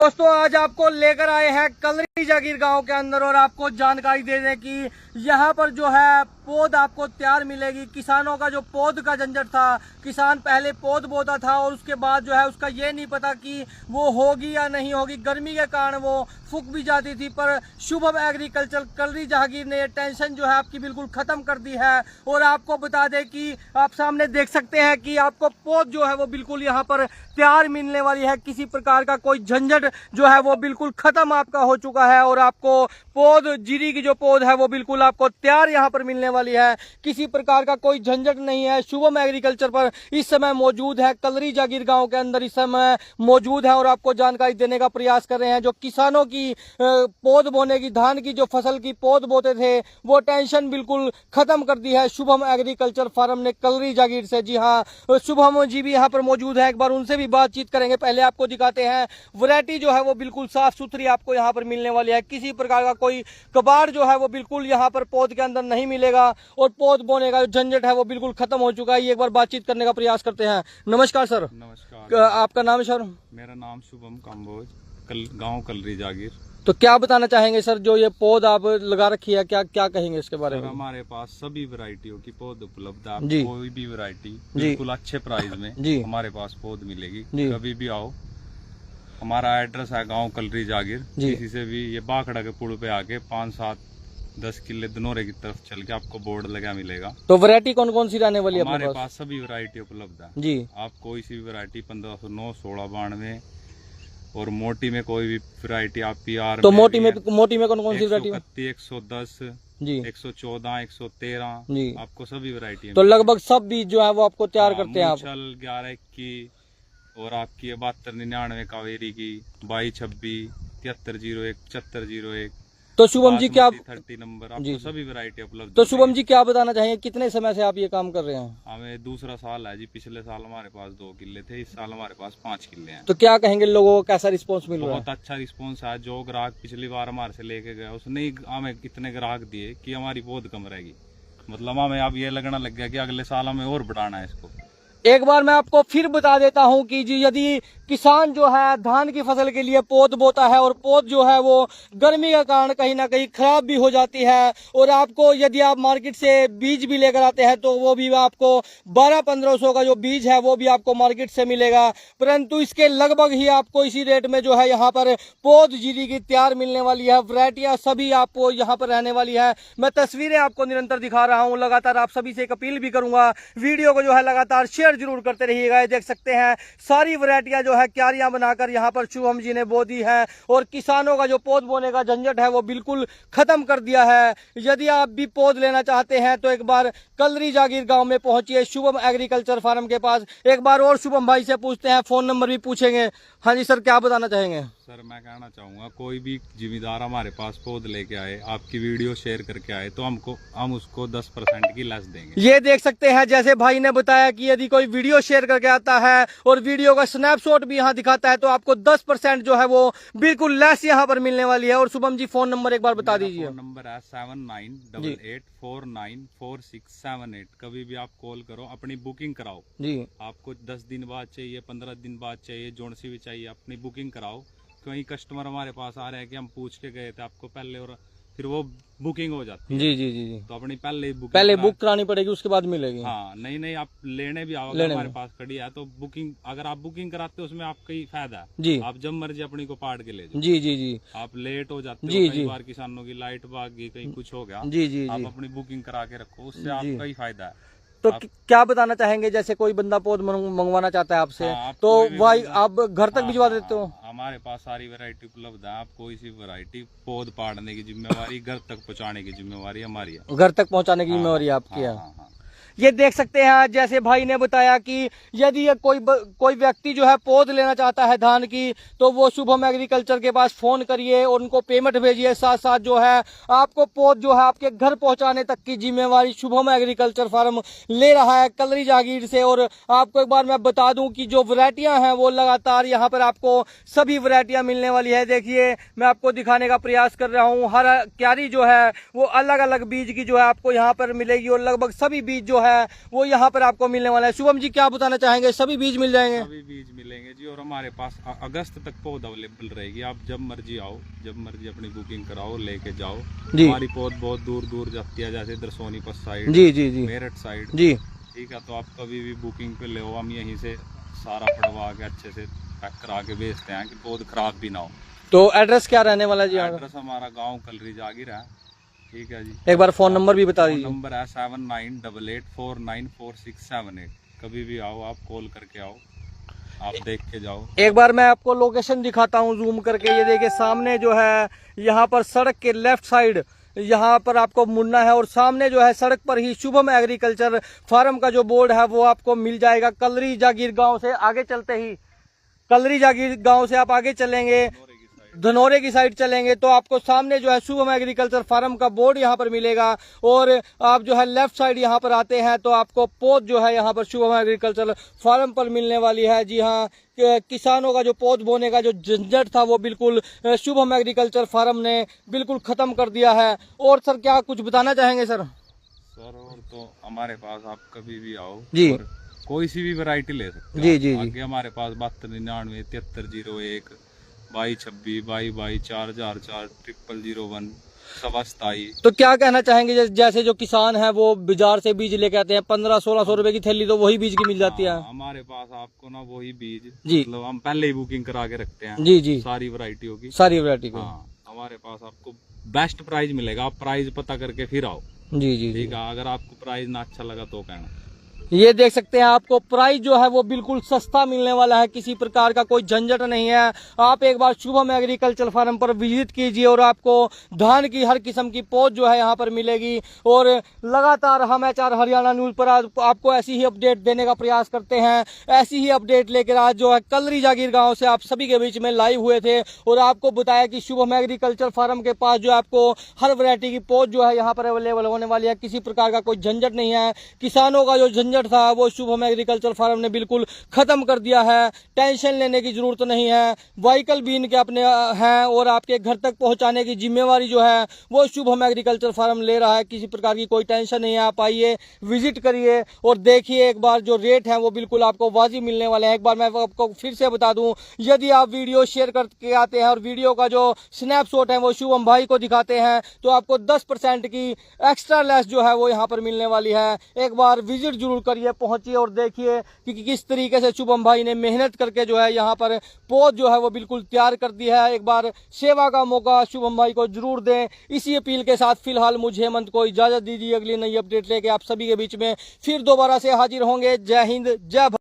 दोस्तों आज आपको लेकर आए हैं कलरी जागीर गांव के अंदर और आपको जानकारी दे दें कि यहाँ पर जो है पौध आपको तैयार मिलेगी। किसानों का जो पौध का झंझट था, किसान पहले पौध बोता था और उसके बाद जो है उसका ये नहीं पता कि वो होगी या नहीं होगी, गर्मी के कारण वो फूक भी जाती थी। पर शुभम एग्रीकल्चर कलरी जहांगीर ने ये टेंशन जो है आपकी बिल्कुल खत्म कर दी है। और आपको बता दें कि आप सामने देख सकते हैं कि आपको पौध जो है वो बिल्कुल यहाँ पर तैयार मिलने वाली है। किसी प्रकार का कोई झंझट जो है वो बिल्कुल खत्म आपका हो चुका है और आपको पौध जीरी की जो पौध है वो बिल्कुल आपको तैयार यहाँ पर मिलने वाली है। किसी प्रकार का कोई झंझट नहीं है। शुभम एग्रीकल्चर पर इस समय मौजूद है, कलरी जागीर गांव के अंदर इस समय मौजूद है और आपको जानकारी देने का प्रयास कर रहे हैं। जो किसानों की पौध बोने की, धान की जो फसल की पौध बोते थे वो टेंशन बिल्कुल खत्म कर दी है शुभम एग्रीकल्चर फार्म ने कलरी जागीर से। जी हाँ, शुभम जी भी यहाँ पर मौजूद है, एक बार उनसे भी बातचीत करेंगे। पहले आपको दिखाते हैं वैरायटी जो है वो बिल्कुल साफ सुथरी आपको यहाँ पर मिलने वाली है। किसी प्रकार का कोई कबाड़ जो है वो बिल्कुल यहाँ पर पौध के अंदर नहीं मिलेगा और पौध बोने का जो झंझट है वो बिल्कुल खत्म हो चुका है। एक बार बातचीत करने का प्रयास करते हैं। नमस्कार सर। नमस्कार। आपका नाम है सर? मेरा नाम शुभम काम्बोज, गांव कलरी जागीर। तो क्या बताना चाहेंगे सर, जो ये पौध आप लगा रखी है, क्या क्या कहेंगे इसके बारे में? हमारे पास सभी वैरायटियों की पौध उपलब्ध है। जी। कोई भी वैरायटी बिल्कुल अच्छे प्राइस में जी हमारे पास पौध मिलेगी। जी। कभी भी आओ। हमारा एड्रेस है गांव कलरी जागीर। किसी से भी ये बाखड़ा के पुल पे आके 5-7-10 किले धनोरे की तरफ चल के आपको बोर्ड लगा मिलेगा। तो वैरायटी कौन कौन सी रहने वाली है हमारे अपने पास? सभी वैरायटी उपलब्ध है जी। आप कोई सी भी वैरायटी 1509, 1692 और मोटी में कोई भी वैरायटी आप PR तो मोटी में कौन कौन सी वैरायटी? 131, 110 जी, 114, 113 जी। आपको सभी वैरायटी। तो लगभग सब बीज जो है वो आपको तैयार करते हैं आप? 11 की और आपकी 7299 कावेरी की, 2226, 7301, 7401। तो शुभम जी क्या 30 नंबर जी, आपको सभी वैरायटी उपलब्ध। तो शुभम जी क्या बताना चाहेंगे, कितने समय से आप ये काम कर रहे हैं? हमें दूसरा साल है जी। पिछले साल हमारे पास 2 किले थे, इस साल हमारे पास 5 किले हैं। तो क्या कहेंगे, लोगों को कैसा रिस्पॉन्स मिल रहा है? बहुत अच्छा रिस्पॉन्स है। जो ग्राहक पिछली बार हमारे से लेके गया उसने ही हमें इतने ग्राहक दिए कि हमारी पौध कम रहेगी। मतलब हमें अब ये लगना लग गया कि अगले साल हमें और बढ़ाना है इसको। एक बार मैं आपको फिर बता देता हूं कि जी यदि किसान जो है धान की फसल के लिए पौध बोता है और पौध जो है वो गर्मी के कारण कहीं ना कहीं खराब भी हो जाती है और आपको यदि आप मार्केट से बीज भी लेकर आते हैं तो वो भी आपको 1200-1500 का जो बीज है वो भी आपको मार्केट से मिलेगा। परंतु इसके लगभग ही आपको इसी रेट में जो है यहाँ पर पौध जीरी की तैयार मिलने वाली है। वैरायटियां सभी आपको यहाँ पर रहने वाली है। मैं तस्वीरें आपको निरंतर दिखा रहा हूँ। लगातार आप सभी से एक अपील भी करूंगा, वीडियो को जो है लगातार शेयर जरूर करते रहिएगा। देख सकते हैं सारी वैरायटियां जो है क्यारियां बनाकर यहाँ पर शुभम जी ने बो दी है और किसानों का जो पौध बोने का झंझट है वो बिल्कुल खत्म कर दिया है। यदि आप भी पौध लेना चाहते हैं तो एक बार कलरी जागीर गांव में पहुंचिए शुभम एग्रीकल्चर फार्म के पास। एक बार और शुभम भाई से पूछते हैं, फोन नंबर भी पूछेंगे। हाँ जी सर, क्या बताना चाहेंगे? सर मैं कहना चाहूंगा कोई भी जिम्मेदार हमारे पास पौध लेके आए, आपकी वीडियो शेयर करके आए तो हम उसको 10% की लेस देंगे। ये देख सकते हैं जैसे भाई ने बताया कि यदि कोई वीडियो शेयर करके आता है और वीडियो का स्नैपशॉट भी यहाँ दिखाता है तो आपको 10% जो है वो बिल्कुल लेस यहाँ पर मिलने वाली है। और शुभम जी फोन नंबर एक बार बता दीजिए। फोन नंबर है 7988494678। कभी भी आप कॉल करो, अपनी बुकिंग कराओ जी। आपको 10 दिन बाद चाहिए, 15 दिन बाद चाहिए, जोन सी भी चाहिए, अपनी बुकिंग कराओ। कई कस्टमर हमारे पास आ रहे हैं कि हम पूछ के गए थे आपको पहले और फिर वो बुकिंग हो जाती है। जी जी जी। तो अपनी पहले बुक करानी पड़ेगी, उसके बाद मिलेगी। हाँ, नहीं आप लेने भी आओगे, हमारे पास खड़ी है तो बुकिंग, अगर आप बुकिंग कराते हो उसमें आपका ही फायदा है जी। आप जब मर्जी अपनी को पाड़ के ले जाओ। जी जी जी। आप लेट हो जाते हो, कई बार किसानों की लाइट भाग गई, कहीं कुछ हो गया। जी जी। आप अपनी बुकिंग करा के रखो, उससे आपका ही फायदा है। तो क्या बताना चाहेंगे, जैसे कोई बंदा पौध मंगवाना चाहता है आपसे तो भाई आप घर तक भिजवा देते हो? हमारे पास सारी वैरायटी उपलब्ध है। आप कोई सी वैरायटी पौध पाड़ने की जिम्मेवारी, घर तक पहुंचाने की जिम्मेवारी हमारी है। घर तक पहुंचाने की जिम्मेवारी आपकी है। ये देख सकते हैं जैसे भाई ने बताया कि यदि ये कोई व्यक्ति जो है पौध लेना चाहता है धान की तो वो शुभम एग्रीकल्चर के पास फोन करिए और उनको पेमेंट भेजिए। साथ साथ जो है आपको पौध जो है आपके घर पहुंचाने तक की जिम्मेवारी शुभम एग्रीकल्चर फार्म ले रहा है कलरी जागीर से। और आपको एक बार मैं बता दूं कि जो वैरायटियां हैं वो लगातार यहाँ पर आपको सभी वैरायटियां मिलने वाली है। देखिए मैं आपको दिखाने का प्रयास कर रहा हूँ। हर क्यारी जो है वो अलग अलग बीज की जो है आपको यहाँ पर मिलेगी और लगभग सभी बीज जो है है वो यहाँ पर आपको मिलने वाला है। शुभम जी क्या बताना चाहेंगे, सभी बीज मिल जाएंगे? सभी बीज मिलेंगे जी, और हमारे पास अगस्त तक पौध अवेलेबल रहेगी। आप जब मर्जी आओ, जब मर्जी अपनी बुकिंग कराओ, लेके जाओ। हमारी पौध बहुत दूर दूर जाती है, जैसे इधर सोनीपत साइड, जी, मेरठ साइड, जी, ठीक है। तो आप कभी भी बुकिंग पे ले, हम यहीं से सारा पड़वा के अच्छे से पैक करा के भेजते हैं कि पौध खराब भी ना हो। तो एड्रेस क्या रहने वाला जी? एड्रेस हमारा गांव कलरी जागीर है, ठीक है जी। एक बार फोन नंबर भी बता दीजिए। नंबर है 7988494678। कभी भी आओ, आप कॉल करके आओ, आप देख के जाओ। एक बार मैं आपको लोकेशन दिखाता हूँ जूम करके। ये देखिए सामने जो है यहाँ पर सड़क के लेफ्ट साइड यहाँ पर आपको मुड़ना है और सामने जो है सड़क पर ही शुभम एग्रीकल्चर फार्म का जो बोर्ड है वो आपको मिल जाएगा। कलरी जागीर गांव से आगे चलते ही, कलरी जागीर गांव से आप आगे चलेंगे, धनौरे की साइड चलेंगे तो आपको सामने जो है शुभम एग्रीकल्चर फार्म का बोर्ड यहाँ पर मिलेगा। और आप जो है लेफ्ट साइड यहाँ पर आते हैं तो आपको पौध जो है यहाँ पर शुभम एग्रीकल्चर फार्म पर मिलने वाली है। जी हाँ, किसानों का जो पौध बोने का जो झंझट था वो बिल्कुल शुभम एग्रीकल्चर फार्म ने बिल्कुल खत्म कर दिया है। और सर क्या कुछ बताना चाहेंगे सर? और तो हमारे पास आप कभी भी आओ जी, और कोई सी भी वैरायटी ले सकते जी जी आगे हमारे पास 7299 7301 2226 2222 4004 0001 2727। तो क्या कहना चाहेंगे, जैसे जो किसान है वो बाजार से बीज लेके आते हैं 1500-1600 रुपए की थैली, तो वही बीज की मिल जाती है? हमारे पास आपको ना वही बीज जी, मतलब हम पहले ही बुकिंग करा के रखते हैं। जी जी, सारी वैरायटियों की, सारी वैरायटी की। हमारे पास आपको बेस्ट प्राइस मिलेगा। आप प्राइस पता करके फिर आओ। जी जी, ठीक है। अगर आपको प्राइस ना अच्छा लगा तो कहना। ये देख सकते हैं आपको प्राइस जो है वो बिल्कुल सस्ता मिलने वाला है, किसी प्रकार का कोई झंझट नहीं है। आप एक बार शुभम एग्रीकल्चर फार्म पर विजिट कीजिए और आपको धान की हर किस्म की पौध जो है यहाँ पर मिलेगी। और लगातार हम HR हरियाणा न्यूज पर आपको ऐसी ही अपडेट देने का प्रयास करते हैं। ऐसी ही अपडेट लेकर आज जो है कलरी जागीर गाँव से आप सभी के बीच में लाइव हुए थे और आपको बताया कि शुभम एग्रीकल्चर फार्म के पास जो है आपको हर वैरायटी की पौध जो है यहाँ पर अवेलेबल होने वाली है। किसी प्रकार का कोई झंझट नहीं है। किसानों का जो झंझट था वो शुभम एग्रीकल्चर फार्म ने बिल्कुल खत्म कर दिया है। टेंशन लेने की जरूरत नहीं है। व्हीकल भी इनके अपने हैं और आपके घर तक पहुंचाने की जिम्मेवारी जो है वो शुभम एग्रीकल्चर फार्म ले रहा है। किसी प्रकार की कोई टेंशन नहीं है। आप आइए, विजिट करिए और देखिए एक बार जो रेट है वो बिल्कुल आपको वाजिब मिलने वाले हैं। एक बार मैं आपको फिर से बता दूं, यदि आप वीडियो शेयर करके आते हैं और वीडियो का जो स्नैपशॉट है वो शुभम भाई को दिखाते हैं तो आपको 10% की एक्स्ट्रा लेस जो है वो यहाँ पर मिलने वाली है। एक बार विजिट जरूर करिए, पहुंचिए और देखिए कि किस तरीके से शुभम भाई ने मेहनत करके जो है यहाँ पर पौध जो है वो बिल्कुल तैयार कर दी है। एक बार सेवा का मौका शुभम भाई को जरूर दें। इसी अपील के साथ फिलहाल मुझे हेमंत को इजाजत दीजिए। अगली नई अपडेट लेके आप सभी के बीच में फिर दोबारा से हाजिर होंगे। जय हिंद, जय भारत।